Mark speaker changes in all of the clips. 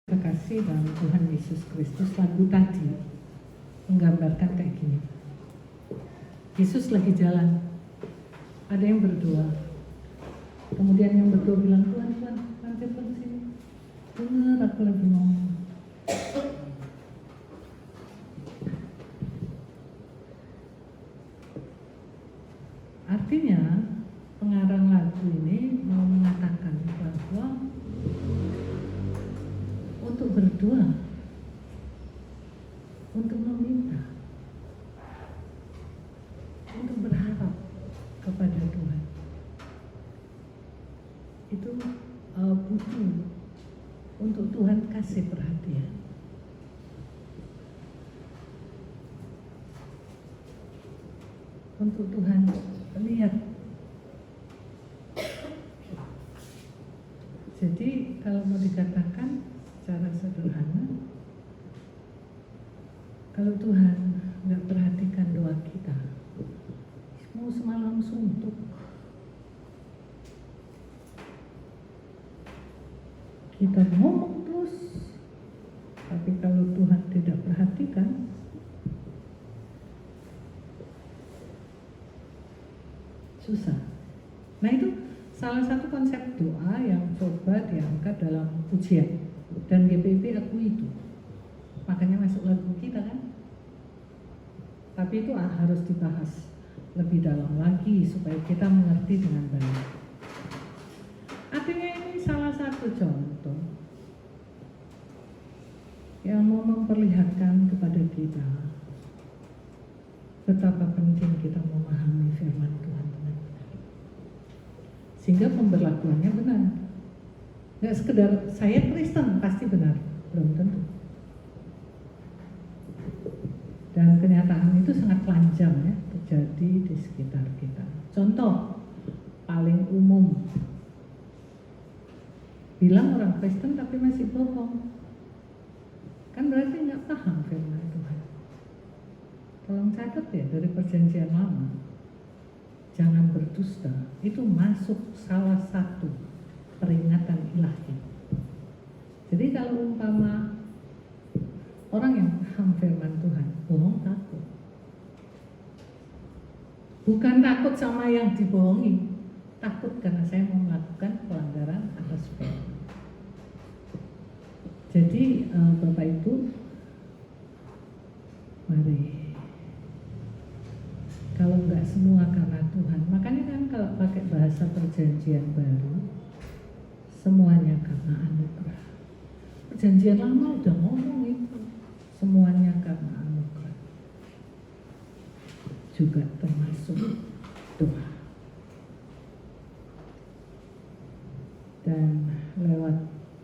Speaker 1: Kekasih dalam Tuhan Yesus Kristus, lagu tadi menggambarkan kayak gini. Yesus lagi jalan, ada yang berdoa. Kemudian yang berdoa bilang, Tuhan, mampir ke sini. Dengar aku lagi ngomong. Artinya pengarang lagu ini mau mengatakan bahwa untuk berdoa, untuk meminta, untuk berharap kepada Tuhan, itu butuh untuk Tuhan kasih perhatian. Untuk Tuhan lihat. Jadi kalau mau dikatakan secara sederhana, kalau Tuhan nggak perhatikan doa kita, mau semalam suntuk, kita ngomong terus, tapi kalau Tuhan tidak perhatikan, susah. Nah itu salah satu konsep doa yang coba diangkat dalam pujian, dan GPIP akui itu, makanya masuk lagu kita kan. Tapi itu harus dibahas lebih dalam lagi supaya kita mengerti dengan baik. Artinya ini salah satu contoh yang mau memperlihatkan kepada kita betapa penting kita memahami firman Tuhan benar-benar, sehingga pemberlakuannya benar. Nggak sekedar saya Kristen pasti benar, belum tentu. Dan kenyataan itu sangat panjang ya, terjadi di sekitar kita. Contoh paling umum, bilang orang Kristen tapi masih bohong, kan berarti nggak paham firman Tuhan. Tolong catat ya, dari perjanjian lama, jangan berdusta, itu masuk salah satu peringatan ilahi. Jadi kalau umpama orang yang paham firman Tuhan bohong, takut. Bukan takut sama yang dibohongi, takut karena saya mau melakukan pelanggaran atas firman. Jadi Bapak Ibu, mari, kalau nggak semua karena Tuhan, makanya kan kalau pakai bahasa perjanjian baru, semuanya karena anugerah. Perjanjian lama udah ngomong itu, semuanya karena anugerah, juga termasuk doa. Dan lewat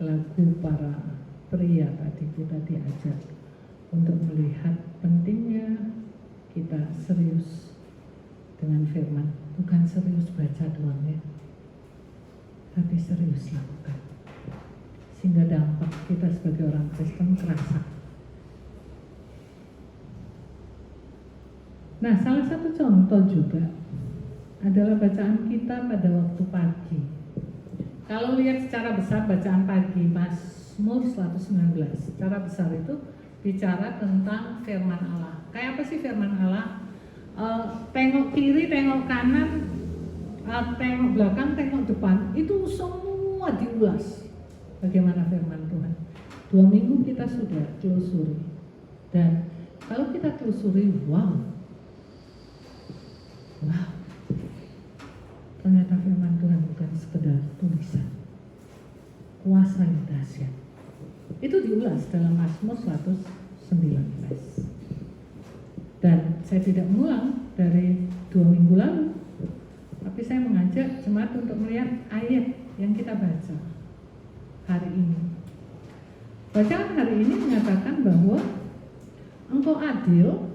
Speaker 1: lagu para pria tadi kita diajak untuk melihat pentingnya kita serius dengan firman, bukan serius baca doang ya, tapi serius lakukan, sehingga dampak kita sebagai orang Kristen kerasa. Nah, salah satu contoh juga adalah bacaan kita pada waktu pagi. Kalau lihat secara besar bacaan pagi Mazmur 119, secara besar itu bicara tentang firman Allah. Kayak apa sih firman Allah? Tengok kiri, tengok kanan, tengok belakang, tengok depan, itu semua diulas bagaimana firman Tuhan. 2 minggu kita sudah telusuri, dan kalau kita telusuri, wow, ternyata firman Tuhan bukan sekedar tulisan, kuasa yang dahsyat. Itu diulas dalam Mazmur 119. Dan saya tidak mengulang dari 2 minggu lalu, tapi saya mengajak jemaat untuk melihat ayat yang kita baca hari ini. Bacaan hari ini mengatakan bahwa Engkau adil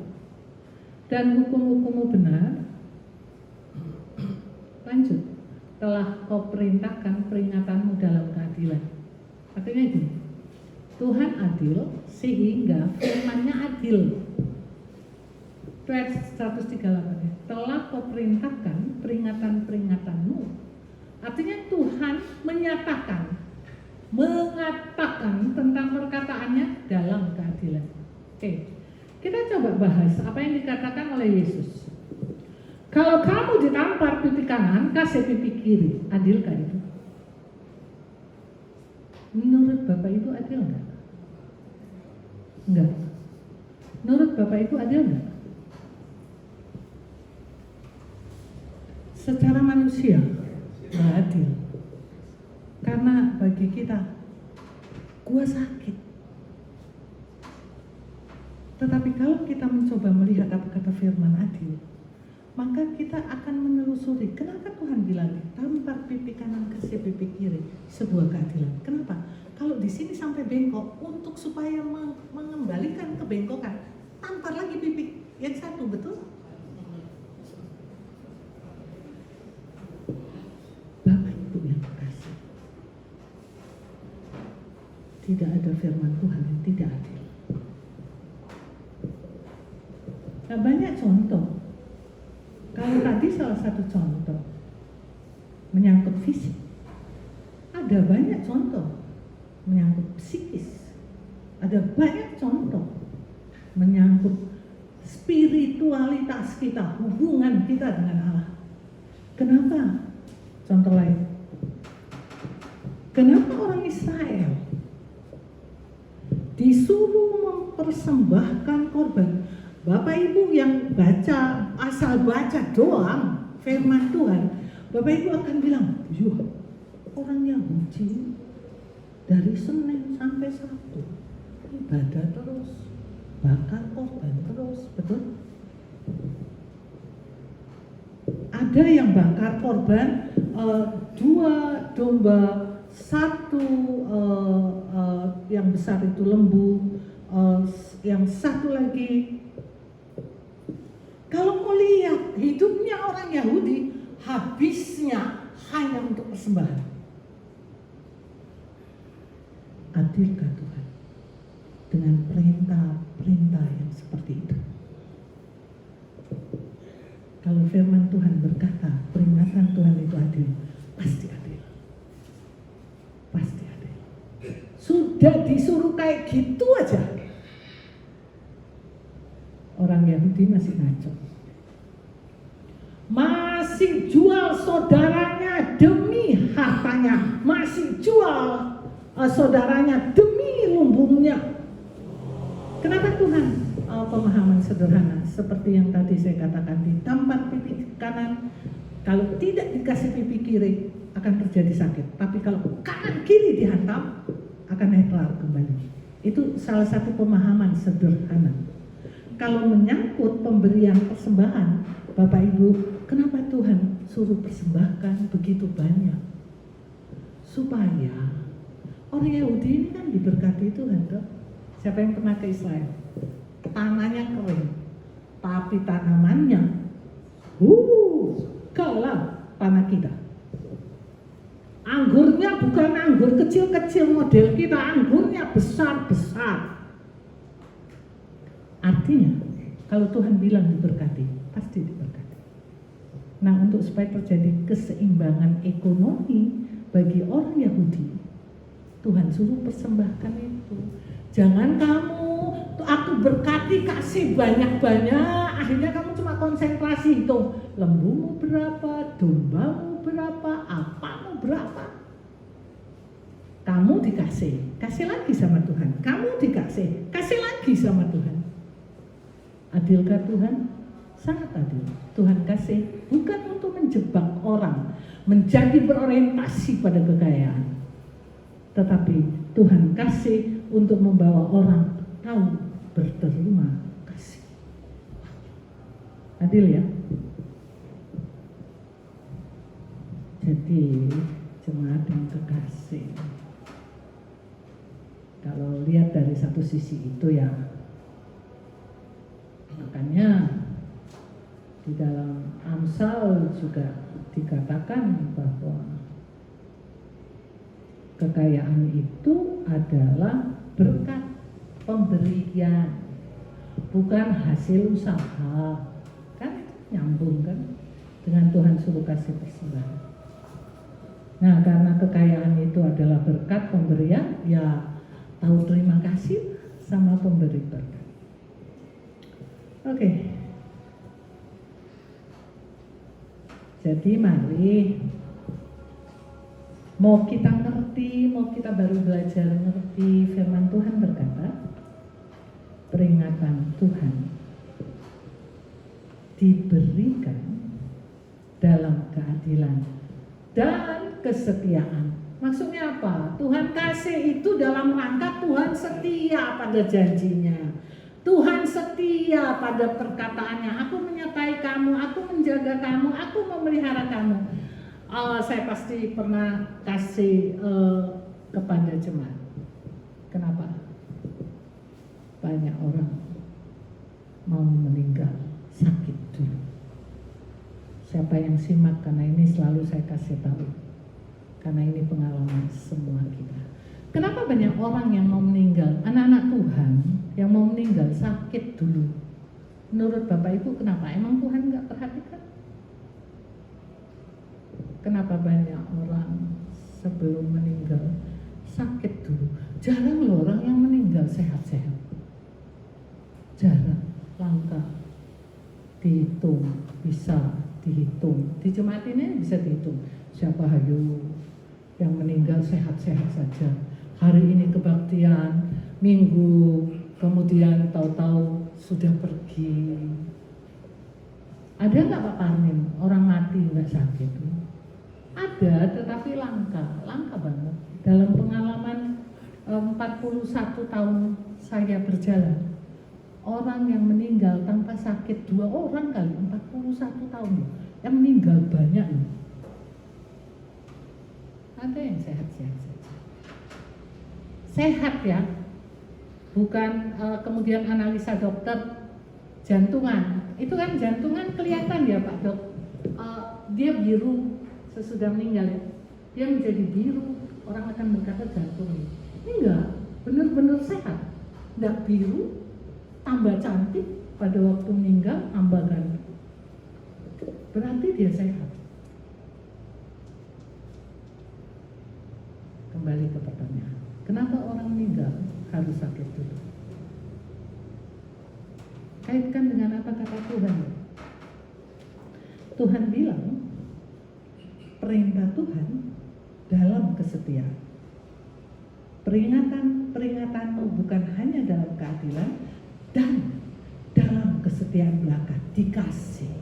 Speaker 1: dan hukum-hukum-Mu benar. Lanjut, telah Kau perintahkan peringatan-Mu dalam keadilan. Artinya gini, Tuhan adil sehingga firman-Nya adil. Ayat 138 ya. Telah Kau perintahkan peringatan-peringatan-Mu. Artinya Tuhan menyatakan mengatakan tentang perkataannya dalam keadilan. Oke, kita coba bahas apa yang dikatakan oleh Yesus. Kalau kamu ditampar pipi kanan, kasih pipi kiri. Adilkah itu? Menurut Bapak Ibu adil enggak? Enggak. Menurut Bapak Ibu adil enggak? Secara manusia enggak adil. Karena bagi kita, gua sakit. Tetapi kalau kita mencoba melihat apa kata firman adil, maka kita akan menelusuri kenapa Tuhan bilang tampar pipi kanan kasih pipi kiri, sebuah keadilan. Kenapa? Kalau di sini sampai bengkok, untuk supaya mengembalikan kebengkokan, tampar lagi pipi yang satu, betul? Bapak Ibu yang kasih, tidak ada firman Tuhan yang tidak adil. Nah, banyak contoh. Kalau tadi salah satu contoh menyangkut fisik, ada banyak contoh menyangkut psikis, ada banyak contoh menyangkut spiritualitas kita, hubungan kita dengan Allah. Kenapa? Contoh lain, kenapa orang Israel disuruh mempersembahkan korban? Bapak Ibu yang baca, asal baca doang firman Tuhan, Bapak Ibu akan bilang, yuh, orang Yahudi dari Senin sampai Sabtu ibadah terus, bakar korban terus, betul? Ada yang bakar korban 2 domba, 1 yang besar itu lembu, yang satu lagi. Kalau mau lihat hidupnya orang Yahudi, habisnya hanya untuk persembahan. Adilkah Tuhan dengan perintah-perintah yang seperti itu? Kalau firman Tuhan berkata peringatan Tuhan itu adil, pasti adil. Pasti adil. Sudah disuruh kayak gitu aja, orang Yahudi masih ngaco. Masih jual saudaranya demi hartanya, masih jual saudaranya demi lumbungnya. Kenapa Tuhan? Pemahaman sederhana seperti yang tadi saya katakan, ditampar pipi kanan, kalau tidak dikasih pipi kiri akan terjadi sakit, tapi kalau kanan kiri dihantam akan netral kembali. Itu salah satu pemahaman sederhana. Kalau menyangkut pemberian persembahan, Bapak Ibu, kenapa Tuhan suruh persembahkan begitu banyak? Supaya orang Yahudi ini kan diberkati Tuhan, toh. Siapa yang pernah ke Israel? Tanahnya kering, tapi tanamannya kalah tanah kita. Anggurnya bukan anggur kecil-kecil model kita, anggurnya besar-besar. Artinya, kalau Tuhan bilang diberkati, pasti diberkati. Nah, untuk supaya terjadi keseimbangan ekonomi bagi orang Yahudi, Tuhan suruh persembahkan itu. Jangan kamu, aku berkati kasih banyak-banyak, akhirnya kamu cuma konsentrasi itu. Lembumu berapa, dombamu berapa, apamu berapa. Kamu dikasih, kasih lagi sama Tuhan. Kamu dikasih, kasih lagi sama Tuhan. Adilkah Tuhan? Sangat adil. Tuhan kasih bukan untuk menjebak orang menjadi berorientasi pada kekayaan, tetapi Tuhan kasih untuk membawa orang tahu berterima kasih. Adil ya? Jadi jemaat yang kekasih, kalau lihat dari satu sisi itu ya, makanya di dalam Amsal juga dikatakan bahwa kekayaan itu adalah berkat pemberian, bukan hasil usaha. Kan nyambung kan dengan Tuhan suruh kasih persembahan. Nah, karena kekayaan itu adalah berkat pemberian, ya tahu terima kasih sama pemberi berkat. Oke. Jadi mari, mau kita ngerti, mau kita baru belajar ngerti, firman Tuhan berkata, peringatan Tuhan diberikan dalam keadilan dan kesetiaan. Maksudnya apa? Tuhan kasih itu dalam rangka Tuhan setia pada janjinya. Tuhan setia pada perkataannya. Aku menyertai kamu, aku menjaga kamu, aku memelihara kamu. Saya pasti pernah kasih kepada jemaat. Kenapa? Banyak orang mau meninggal sakit dulu. Siapa yang simak, karena ini selalu saya kasih tahu, karena ini pengalaman semua kita. Kenapa banyak orang yang mau meninggal, anak-anak Tuhan yang mau meninggal sakit dulu? Menurut Bapak Ibu kenapa? Emang Tuhan nggak perhatikan? Kenapa banyak orang sebelum meninggal sakit dulu? Jarang loh orang yang meninggal sehat-sehat. Jarang, langka. Dihitung, bisa dihitung. Di jemaat ini bisa dihitung. Siapa hayu yang meninggal sehat-sehat saja. Hari ini kebaktian, minggu, kemudian tahu-tahu sudah pergi. Ada nggak Pak Parmin orang mati nggak sakit? Ada, tetapi langka banget. Dalam pengalaman 41 tahun saya berjalan, orang yang meninggal tanpa sakit 2 orang kali, 41 tahun yang meninggal banyak nih. Ada yang sehat-sehat saja. Sehat ya, bukan kemudian analisa dokter jantungan. Itu kan jantungan kelihatan ya Pak Dok, dia biru sesudah meninggal ya. Dia menjadi biru, orang akan berkata jantungnya. Ini enggak, benar-benar sehat, enggak biru, tambah cantik pada waktu meninggal, tambah ganteng. Berarti dia sehat. Kembali ke pertanyaan, kenapa orang meninggal harus sakit dulu? Kaitkan dengan apa kata Tuhan. Tuhan bilang, perintah Tuhan dalam kesetiaan. Peringatan-peringatanmu bukan hanya dalam keadilan dan dalam kesetiaan belaka, dikasih.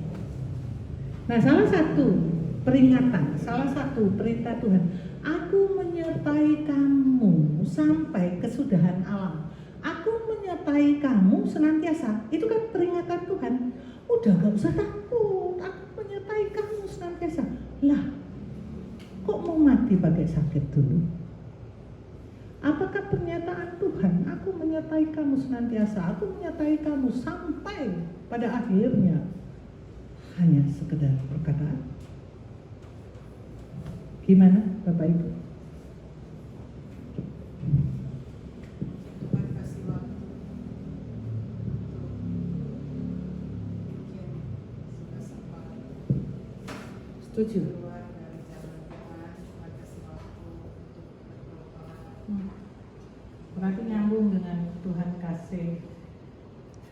Speaker 1: Nah, salah satu peringatan, salah satu perintah Tuhan, aku menyertai kamu sampai kesudahan alam. Aku menyertai kamu senantiasa. Itu kan peringatan Tuhan. Udah gak usah takut, aku menyertai kamu senantiasa. Lah, kok mau mati pakai sakit dulu? Apakah pernyataan Tuhan, aku menyertai kamu senantiasa, aku menyertai kamu sampai pada akhirnya, hanya sekedar perkataan? Gimana Bapak Ibu?
Speaker 2: Tuhan kasih waktu untuk sempat
Speaker 1: Setuju?
Speaker 2: keluar dari jalan Tuhan. Tuhan kasih waktu untuk berdoa.
Speaker 1: Berarti nyambung dengan Tuhan kasih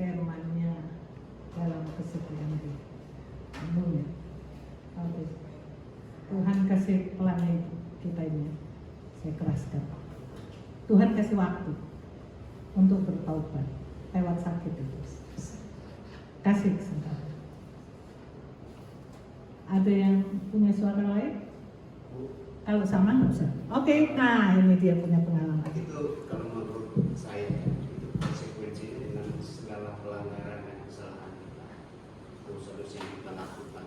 Speaker 1: firman-Nya dalam kesetiaan hidup. Nyambung ya? Oke. Tuhan kasih pelan kita ini, saya keraskan. Tuhan kasih waktu untuk bertaubat lewat sakit itu. Kasih kesempatan. Ada yang punya suara lain? Kalau sama nggak usah. Oke, nah ini dia punya pengalaman.
Speaker 3: Itu kalau menurut saya itu konsekuensi dengan segala pelanggaran dan kesalahan kita, dosa-dosa yang kita lakukan.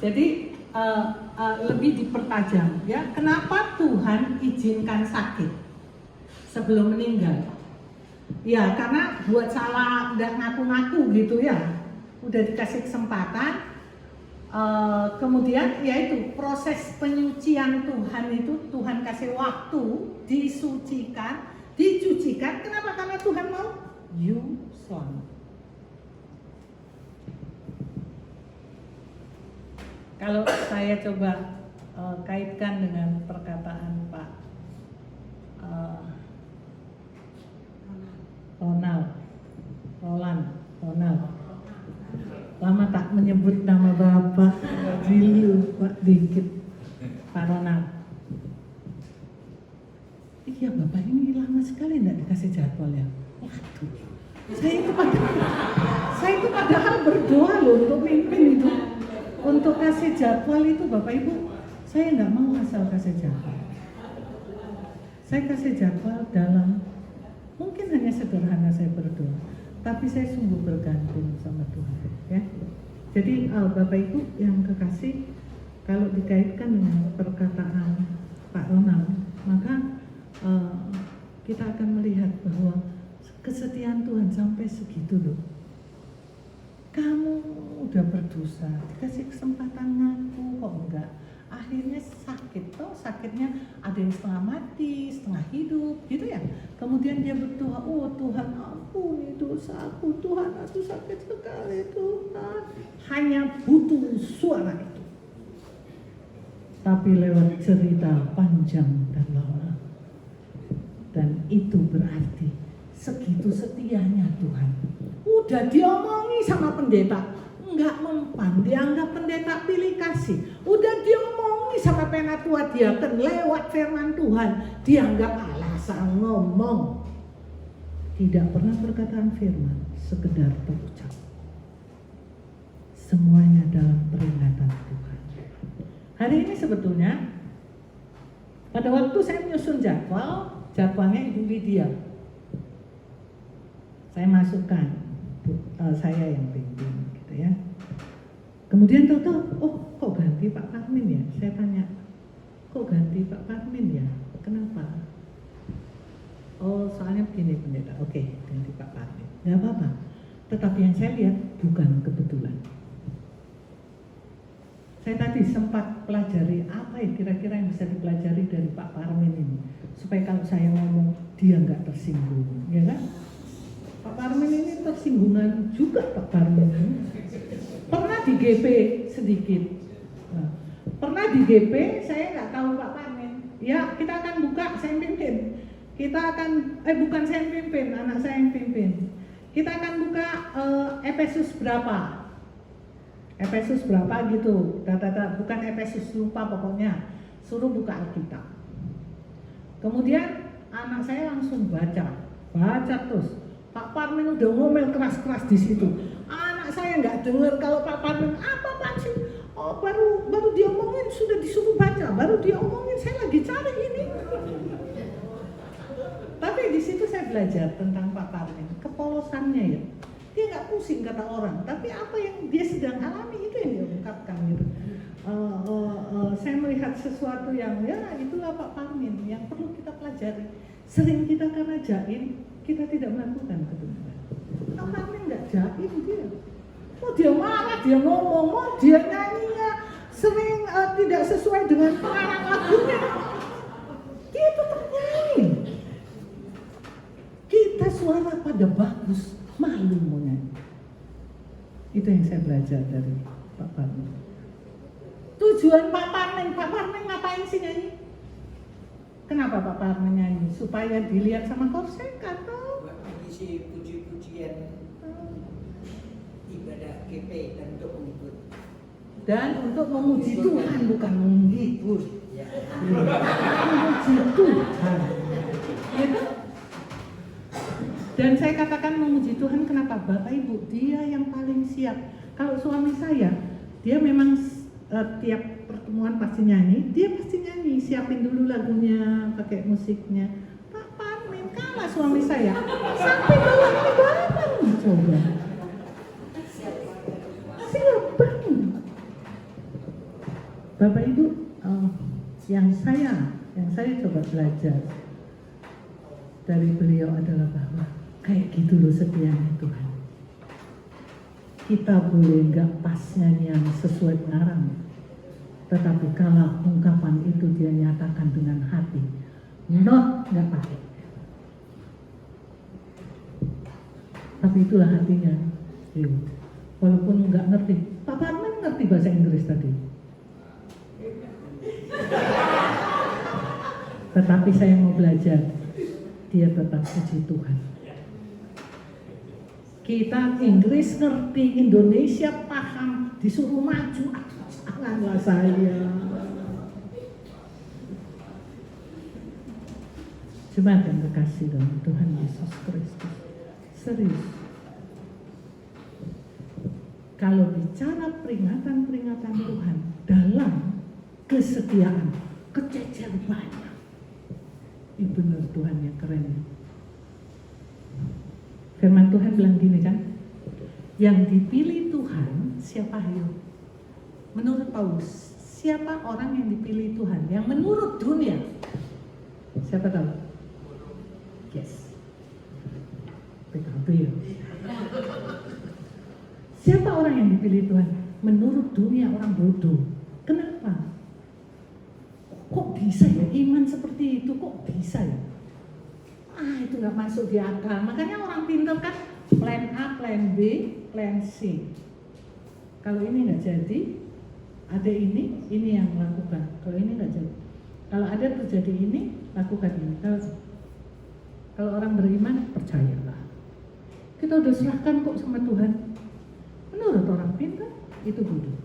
Speaker 1: Jadi lebih dipertajam ya. Kenapa Tuhan izinkan sakit sebelum meninggal? Ya karena buat salah nggak ngaku-ngaku gitu ya. Udah dikasih kesempatan. Kemudian yaitu proses penyucian Tuhan itu Tuhan kasih waktu disucikan, dicucikan. Kenapa? Karena Tuhan mau you selamat. Kalau saya coba kaitkan dengan perkataan Pak Ronald. Lama tak menyebut nama Bapak, Pak dikit, Pak Ronald. Iya Bapak ini lama sekali enggak dikasih jadwal ya. Waduh, saya itu padahal berdoa loh untuk mimpin itu. Untuk kasih jadwal itu Bapak Ibu, saya nggak mau asal kasih jadwal. Saya kasih jadwal dalam, mungkin hanya sederhana saya berdoa, tapi saya sungguh bergantung sama Tuhan. Ya. Jadi Bapak Ibu yang kekasih, kalau dikaitkan dengan perkataan Pak Ronald, maka kita akan melihat bahwa kesetiaan Tuhan sampai segitu loh. Kamu udah berdosa, dikasih kesempatan ngaku kok enggak. Akhirnya sakit, toh sakitnya ada yang setengah mati, setengah hidup, gitu ya. Kemudian dia berdoa, oh Tuhan ampuni dosaku, Tuhan aku sakit sekali Tuhan. Hanya butuh suara itu. Tapi lewat cerita panjang dan lama. Dan itu berarti segitu setianya Tuhan. Udah diomongi sama pendeta, enggak mempan, dianggap pendeta pilih kasih. Udah diomongi sama penatua diaken lewat firman Tuhan, dianggap alasan ngomong. Tidak pernah perkataan firman, sekedar terucap. Semuanya dalam peringatan Tuhan. Hari ini sebetulnya, pada waktu saya menyusun jadwalnya Ibu Lydia. Saya masukkan, saya yang pimpin gitu ya. Kemudian tahu-tahu, oh kok ganti Pak Parmin ya? Saya tanya, kok ganti Pak Parmin ya? Kenapa? Oh soalnya begini pendeta, oke ganti Pak Parmin. Gak apa-apa, tetapi yang saya lihat bukan kebetulan. Saya tadi sempat pelajari apa ya kira-kira yang bisa dipelajari dari Pak Parmin ini. Supaya kalau saya ngomong, dia nggak tersinggung, ya kan? Pak Parmin ini tersinggungan juga Pak Parmin ini. Pernah di GP sedikit. Nah, pernah di GP, saya nggak tahu Pak Parmin. Ya kita akan buka, saya yang pimpin. Kita akan, bukan saya yang pimpin, anak saya yang pimpin. Kita akan buka Efesus berapa? Efesus berapa gitu. Bukan Efesus, lupa pokoknya. Suruh buka Alkitab. Kemudian anak saya langsung baca terus. Pak Parmin udah ngomel keras-keras di situ. Anak saya nggak dengar kalau Pak Parmin apa sih? Oh baru dia omongin sudah disuruh baca. Baru dia omongin saya lagi cari ini. Tapi di situ saya belajar tentang Pak Parmin, kepolosannya ya. Dia nggak pusing kata orang, tapi apa yang dia sedang alami itu yang dia ungkapkan gitu. Saya melihat sesuatu yang ya itulah Pak Parmin yang perlu kita pelajari. Sering kita karena jaim, kita tidak melakukan kebenaran. Pak Parmin nggak jaim dia. Oh dia marah, dia ngomong, oh dia nyanyinya sering tidak sesuai dengan pengarang lagunya. Dia tetap nyanyi. Kita suara pada bagus, malu mau nyanyi. Itu yang saya belajar dari Pak Parmin. Tujuan Pak Parmin ngapain sih nyanyi? Kenapa Pak Parmin nyanyi? Supaya dilihat sama Korsek atau?
Speaker 4: Mengisi puji-pujian ibadah GP dan untuk menghibur.
Speaker 1: Dan untuk memuji Tuhan, bukan menghibur.
Speaker 4: Ya.
Speaker 1: Memuji Tuhan. Gitu? Dan saya katakan memuji Tuhan kenapa? Bapak Ibu, dia yang paling siap. Kalau suami saya, dia memang tiap pertemuan pasti nyanyi, dia pasti nyanyi, siapin dulu lagunya, pakai musiknya. Pak Parmin kalah suami saya, sampai bawa barang coba. Siap banget. Bapak Ibu, yang saya coba belajar dari beliau adalah bahwa kayak gitu loh setianya Tuhan. Kita boleh nggak pas nyanyian sesuai pengarang, tetapi kalau ungkapan itu dia nyatakan dengan hati, nggak pakai. Tapi itulah hatinya. Walaupun nggak ngerti, Pak Parmin ngerti bahasa Inggris tadi. Tetapi saya mau belajar, dia tetap puji Tuhan. Kita Inggris ngerti, Indonesia paham, disuruh maju, janganlah saya. Jemaat yang terkasih dalam Tuhan Yesus Kristus, serius. Kalau bicara peringatan-peringatan Tuhan dalam kesetiaan, kececer banyak. Ini benar Tuhan yang keren. Firman Tuhan bilang gini kan, yang dipilih Tuhan siapa ayo? Menurut Paulus, siapa orang yang dipilih Tuhan? Yang menurut dunia, siapa tahu? Yes, PKB. Siapa orang yang dipilih Tuhan? Menurut dunia orang bodoh. Kenapa? Kok bisa ya iman seperti itu? Kok bisa ya? Itu gak masuk di akal. Makanya orang pintar kan plan A, plan B, plan C. Kalau ini gak jadi, ada ini yang lakukan. Kalau ini gak jadi, kalau ada terjadi ini, lakukan ini. Kalau orang beriman, percayalah. Kita udah serahkan kok sama Tuhan. Menurut orang pintar, itu bodoh.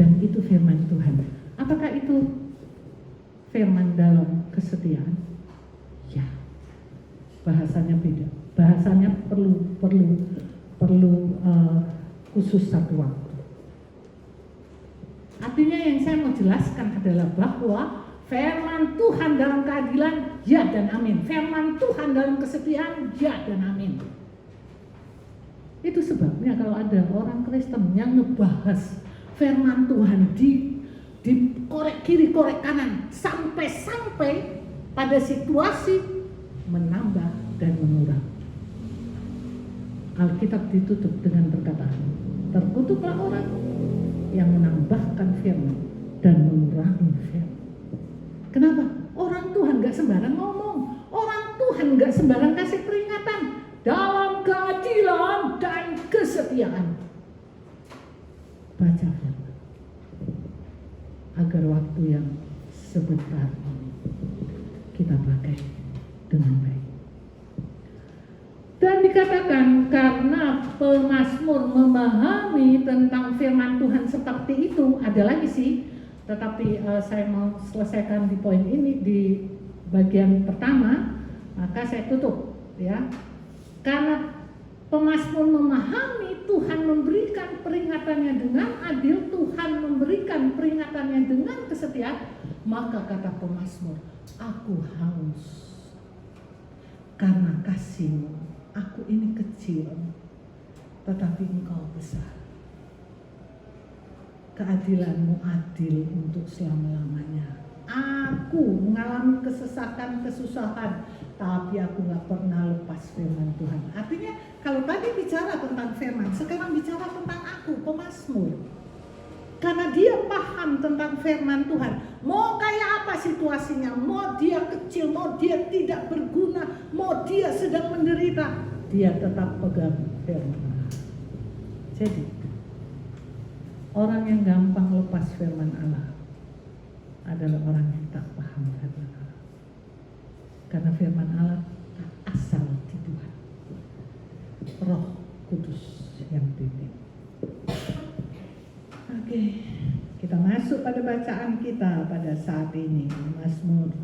Speaker 1: Dan itu firman Tuhan. Apakah itu firman dalam kesetiaan? Ya. Bahasanya beda. Bahasanya perlu khusus satu waktu. Artinya yang saya mau jelaskan adalah bahwa firman Tuhan dalam keadilan, ya dan amin. Firman Tuhan dalam kesetiaan, ya dan amin. Itu sebabnya kalau ada orang Kristen yang ngebahas firman Tuhan di korek kiri, korek kanan, sampai pada situasi menambah dan mengurangi. Alkitab ditutup dengan perkataan, terkutuklah orang yang menambahkan firman dan mengurangi firman. Kenapa? Orang Tuhan gak sembarang ngomong, orang Tuhan gak sembarang kasih peringatan dalam keadilan dan kesetiaan. Baca firman agar waktu yang sebentar ini kita pakai dengan baik. Dan dikatakan karena pemazmur memahami tentang firman Tuhan seperti itu, ada lagi sih, tetapi saya mau selesaikan di poin ini di bagian pertama, maka saya tutup ya. Karena pemazmur memahami Tuhan memberikan peringatannya dengan adil, Tuhan memberikan peringatannya dengan kesetiaan, maka kata pemazmur, aku haus karena kasih-Mu. Aku ini kecil, tetapi Engkau besar. Keadilan-Mu adil untuk selama-lamanya. Aku mengalami kesesakan, kesusahan, tapi aku gak pernah lepas firman Tuhan. Artinya kalau tadi bicara tentang firman, sekarang bicara tentang aku, pemazmur. Karena dia paham tentang firman Tuhan. Mau kayak apa situasinya, mau dia kecil, mau dia tidak berguna, mau dia sedang menderita, dia tetap pegang firman. Jadi orang yang gampang lepas firman Allah adalah orang yang tak paham firman Allah. Karena firman Allah asal di Tuhan, Roh Kudus yang titip. Oke, kita masuk pada bacaan kita pada saat ini, Mazmur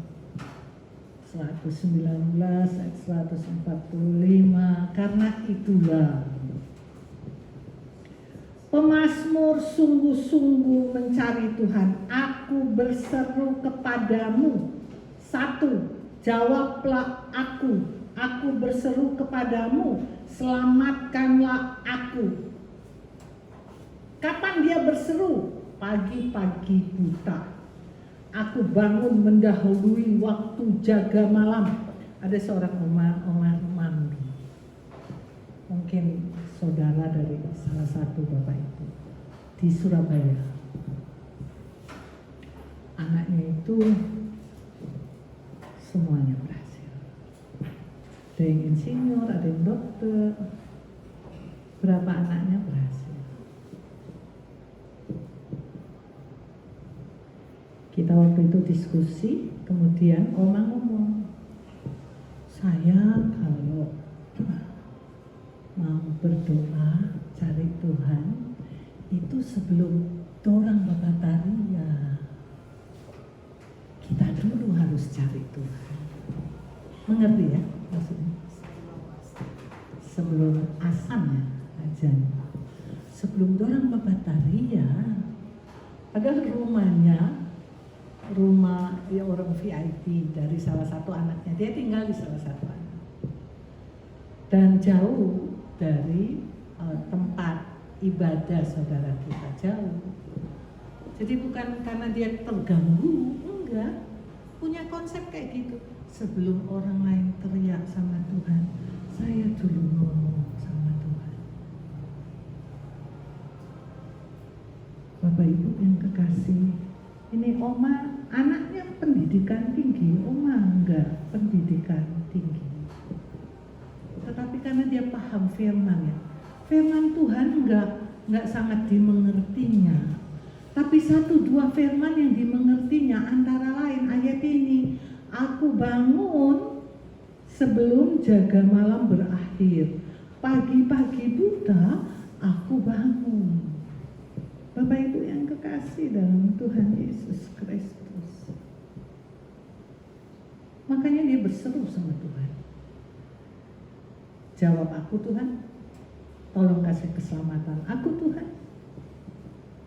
Speaker 1: 119 ayat 145. Karena itulah pemazmur sungguh-sungguh mencari Tuhan. Aku berseru kepadamu. 1. Jawablah aku. Aku berseru kepadamu. Selamatkanlah aku. Kapan dia berseru? Pagi-pagi buta. Aku bangun mendahului waktu jaga malam. Ada seorang omah, mungkin saudara dari salah satu bapak itu di Surabaya. Anaknya itu semuanya berhasil. Ada yang insinyur, ada yang dokter. Berapa anaknya berhasil. Kita waktu itu diskusi, kemudian Oma ngomong, saya kalau mau berdoa cari Tuhan itu sebelum dorang babatari ya kita dulu harus cari Tuhan. Mengerti ya maksudnya? Sebelum asan ya ajan. Sebelum dorang babatari ya. Padahal rumah ya orang VIP dari salah satu anaknya, dia tinggal di salah satu anak dan jauh dari tempat ibadah saudara kita, jauh. Jadi bukan karena dia terganggu, enggak, punya konsep kayak gitu. Sebelum orang lain teriak sama Tuhan, saya dulu ngomong sama Tuhan. Bapak Ibu yang kekasih, ini Oma anaknya pendidikan tinggi, Oma enggak pendidikan tinggi. Tetapi karena dia paham firman ya, firman Tuhan enggak sangat dimengertinya. Tapi 1-2 firman yang dimengertinya antara lain ayat ini, aku bangun sebelum jaga malam berakhir, pagi-pagi buta aku bangun. Bapak Ibu yang kekasih dalam Tuhan Yesus Kristus. Makanya dia berseru sama Tuhan. Jawab aku Tuhan, tolong kasih keselamatan aku Tuhan.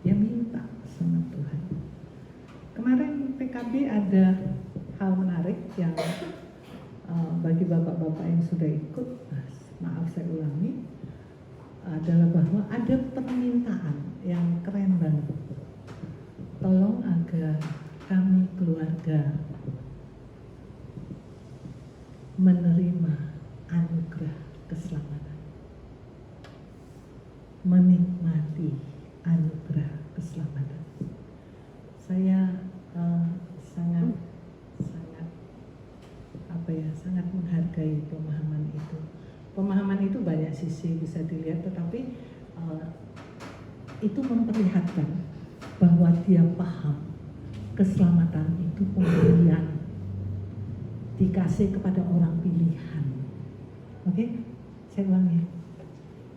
Speaker 1: Dia minta sama Tuhan. Kemarin PKB ada hal menarik yang bagi bapak-bapak yang sudah ikut, maaf saya ulangi, adalah bahwa ada permintaan yang keren banget. Tolong agar kami keluarga menerima anugerah keselamatan, menikmati anugerah keselamatan. Saya sangat menghargai pemahaman itu. Pemahaman itu banyak sisi bisa dilihat, tetapi itu memperlihatkan bahwa dia paham keselamatan itu pemberian, dikasih kepada orang pilihan. Oke, saya ulangi.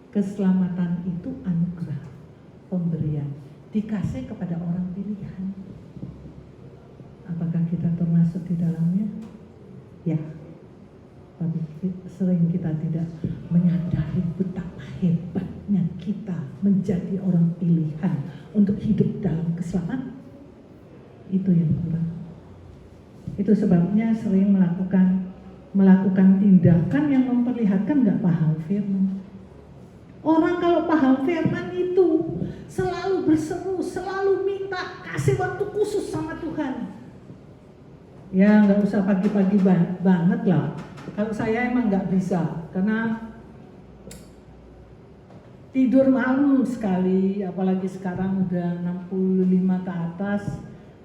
Speaker 1: Keselamatan itu anugerah, pemberian, dikasih kepada orang pilihan. Apakah kita termasuk di dalamnya? Ya. Tapi sering kita tidak menyadari betapa hebatnya kita menjadi orang pilihan untuk hidup dalam keselamatan. Itu yang kurang. Itu sebabnya sering melakukan tindakan yang memperlihatkan nggak paham firman. Orang kalau paham firman itu selalu berseru, selalu minta kasih waktu khusus sama Tuhan. Ya nggak usah pagi-pagi banget lah. Kalau saya emang nggak bisa, karena tidur malam sekali, apalagi sekarang udah 65 ke atas,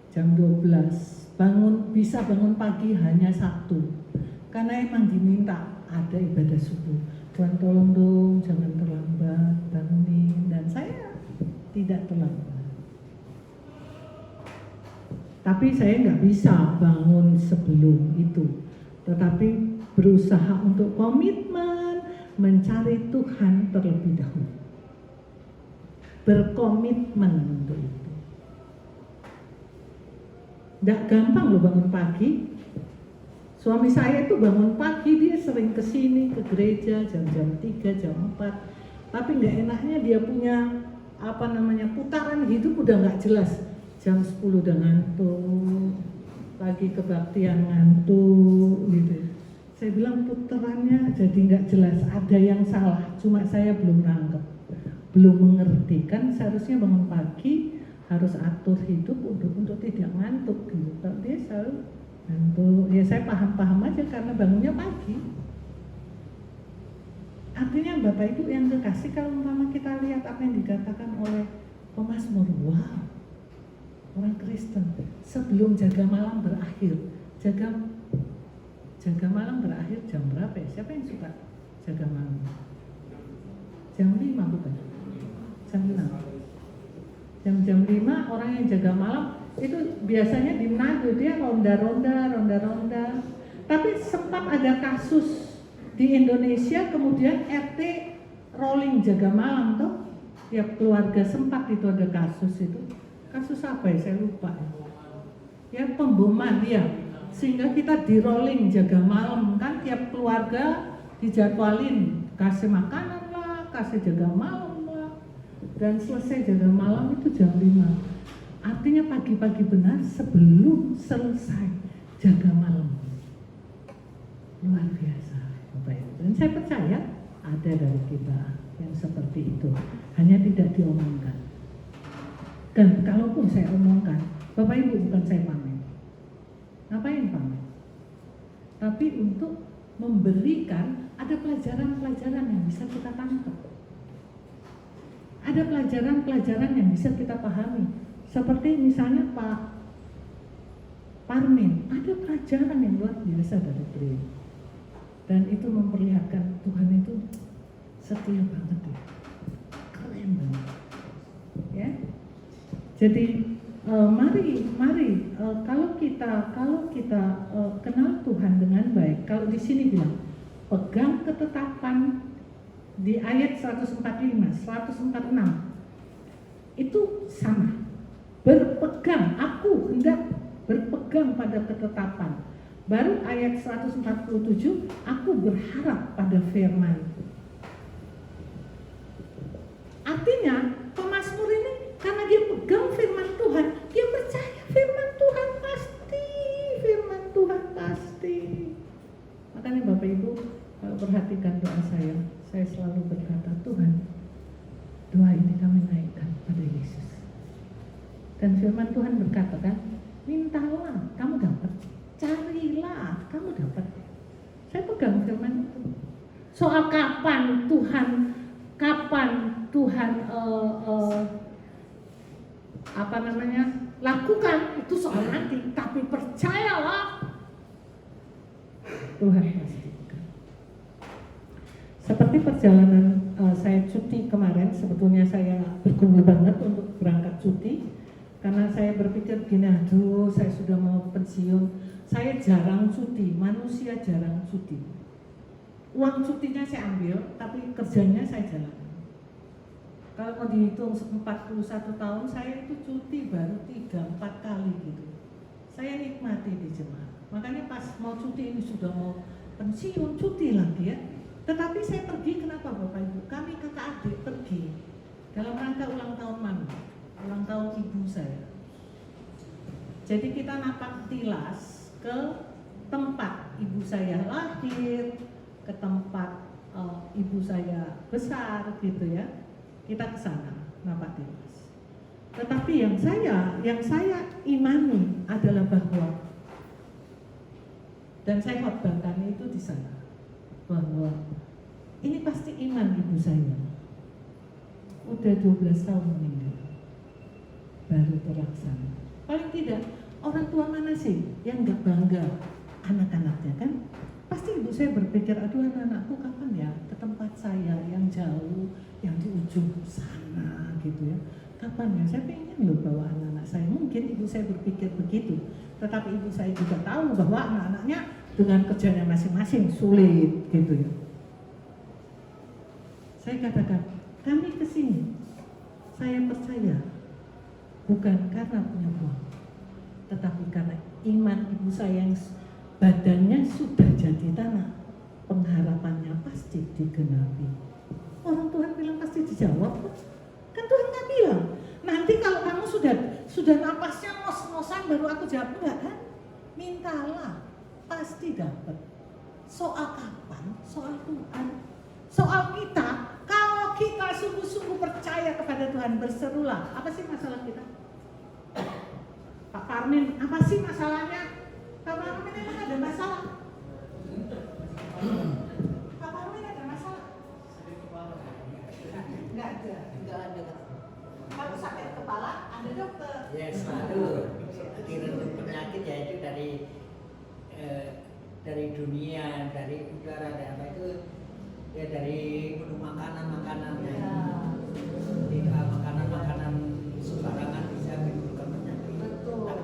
Speaker 1: jam 12. Bisa bangun pagi hanya Sabtu, karena emang diminta ada ibadah subuh. Tuhan tolong dong, jangan terlambat, bangunin, dan saya tidak terlambat. Tapi saya nggak bisa bangun sebelum itu, tetapi berusaha untuk komitmen mencari Tuhan terlebih dahulu. Berkomitmen untuk itu. Nggak gampang loh bangun pagi. Suami saya itu bangun pagi, dia sering kesini ke gereja jam-jam 3, jam 4. Tapi nggak enaknya dia punya putaran hidup udah nggak jelas. Jam 10 udah ngantuk, pagi kebaktian ngantuk gitu. Saya bilang putarannya jadi nggak jelas, ada yang salah, cuma saya belum nangkep, belum mengerti. Kan seharusnya bangun pagi harus atur hidup untuk tidak ngantuk gitu. Kalau dia selalu ngantuk, ya saya paham-paham aja karena bangunnya pagi. Artinya Bapak Ibu yang kekasih, kalau umpama kita lihat apa yang dikatakan oleh pemazmur, wow, orang Kristen sebelum jaga malam berakhir, jaga malam berakhir jam berapa ya? Siapa yang suka jaga malam? Jam 5 bukan? Jam 6. Jam 5 orang yang jaga malam Itu biasanya di Manado dia ronda-ronda. Tapi sempat ada kasus di Indonesia, kemudian RT rolling jaga malam tuh. Tiap keluarga sempat itu ada kasus itu. Kasus apa ya? Saya lupa. Ya pemboman ya. Sehingga kita di rolling jaga malam kan, tiap keluarga dijadwalin kasih makanan lah, kasih jaga malam lah. Dan selesai jaga malam itu jam 5. Artinya pagi-pagi benar sebelum selesai jaga malam. Luar biasa Bapak Ibu. Dan saya percaya ada dari kita yang seperti itu, hanya tidak diomongkan. Dan kalaupun saya omongkan, Bapak Ibu bukan saya pamer. Ngapain pamer? Tapi untuk memberikan ada pelajaran-pelajaran yang bisa kita tangkap. Ada pelajaran-pelajaran yang bisa kita pahami. Seperti misalnya Pak Parmin, ada pelajaran yang luar biasa dari beliau. Dan itu memperlihatkan Tuhan itu setia banget ya. Keren banget. Ya. Jadi mari kalau kita kenal Tuhan dengan baik, kalau di sini bilang pegang ketetapan di ayat 145, 146 itu sama. Berpegang, aku hendak berpegang pada ketetapan. Baru ayat 147, aku berharap pada firman. Artinya pemazmur ini karena dia pegang firman Tuhan, dia percaya firman Tuhan pasti. Makanya Bapak Ibu, kalau perhatikan doa saya selalu berkata, Tuhan, doa ini kami naikkan pada Yesus. Dan firman Tuhan berkata kan, mintalah, kamu dapat. Carilah, kamu dapat. Saya pegang firman itu. Soal kapan Tuhan lakukan, itu soal nanti. Tapi percayalah, Tuhan pastikan. Seperti perjalanan saya cuti kemarin, sebetulnya saya bergumul banget untuk berangkat cuti. Karena saya berpikir gini, aduh saya sudah mau pensiun. Saya jarang cuti, manusia jarang cuti. Uang cutinya saya ambil, tapi kerjanya saya jalankan. Kalau mau dihitung 41 tahun, saya itu cuti baru 3-4 kali gitu. Saya nikmati di jemaat. Makanya pas mau cuti ini sudah mau pensiun, cuti lagi ya. Tetapi saya pergi, kenapa Bapak Ibu? Kami kakak adik pergi dalam rangka ulang tahun mami, ulang tahun ibu saya. Jadi kita napak tilas ke tempat ibu saya lahir, ke tempat ibu saya besar gitu ya. Kita ke sana napak tilas. Tetapi yang saya imani adalah bahwa, dan saya khotbahkan itu di sana, bahwa ini pasti iman ibu saya. Udah 12 tahun meninggal, baru terlaksana. Paling tidak, orang tua mana sih yang gak bangga anak-anaknya kan? Pasti ibu saya berpikir, aduh anak-anakku kapan ya ke tempat saya yang jauh, yang di ujung sana gitu ya. Kapan ya, saya pengen loh bawa anak-anak saya. Mungkin ibu saya berpikir begitu. Tetapi ibu saya juga tahu bahwa anak-anaknya dengan kerjanya masing-masing sulit gitu ya. Saya katakan, kami kesini, saya percaya bukan karena punya uang, tetapi karena iman ibu saya yang badannya sudah jadi tanah, pengharapannya pasti digenapi. Orang Tuhan bilang pasti dijawab, kan Tuhan nggak bilang nanti kalau kamu sudah napasnya ngos-ngosan baru aku jawab, enggak kan? Mintalah, pasti dapat. Soal kapan? Soal Tuhan. Soal kita, kalau kita sungguh-sungguh percaya kepada Tuhan, berserulah. Apa sih masalah kita? Pak Parmin, apa sih masalahnya? Pak Parmin emang ada masalah? Pak Parmin ada masalah? Enggak ada. Kalau sakit kepala, ada dokter.
Speaker 5: Yes, aduh. Direndam penyakit ya itu dari dunia, dari udara, dan apa itu ya dari menu makanan ya. Jadi makanan sembarangan bisa menimbulkan penyakit.
Speaker 1: Betul.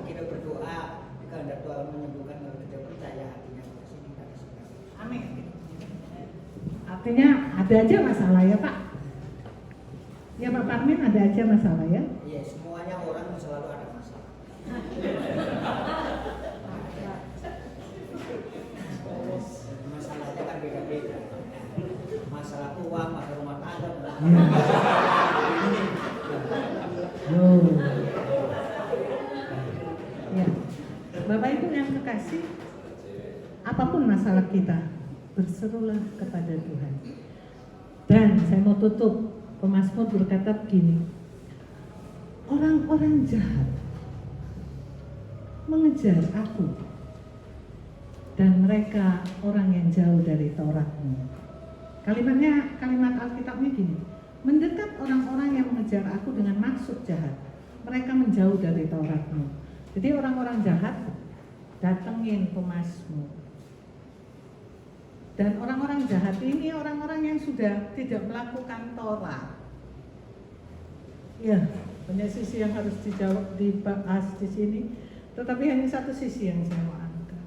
Speaker 1: Artinya ada aja masalah ya Pak. Ya Pak Parmin, ada aja masalah ya.
Speaker 5: Iya, semuanya orang selalu ada masalah. Masalahnya kan beda-beda. Masalah uang, masalah rumah tangga,
Speaker 1: Oh. Ya. Bapak Ibu yang kekasih, apapun masalah kita, berserulah kepada Tuhan. Dan saya mau tutup, Pemasmur berkata begini, orang-orang jahat mengejar aku, dan mereka orang yang jauh dari Taurat-Mu. Kalimat Alkitabnya gini, mendekat orang-orang yang mengejar aku dengan maksud jahat, mereka menjauh dari Taurat-Mu. Jadi orang-orang jahat datengin Pemasmur. Dan orang-orang jahat ini orang-orang yang sudah tidak melakukan Taurat. Ya, banyak sisi yang harus dibahas di sini, tetapi hanya satu sisi yang saya mau angkat.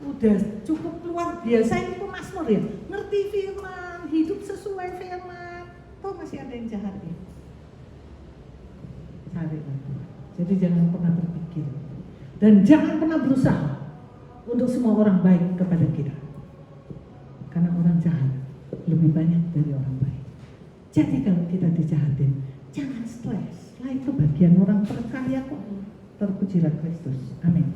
Speaker 1: Udah cukup luar biasa ini Pemasmur ya, ngerti firman, hidup sesuai firman, toh masih ada yang jahat ya. Cari lagi. Jadi jangan pernah berpikir dan jangan pernah berusaha untuk semua orang baik kepada kita, karena orang jahat lebih banyak dari orang baik. Jadi kalau kita dijahatin, jangan stres. Lah itu bagian orang percaya kok. Terpujilah Kristus. Amin.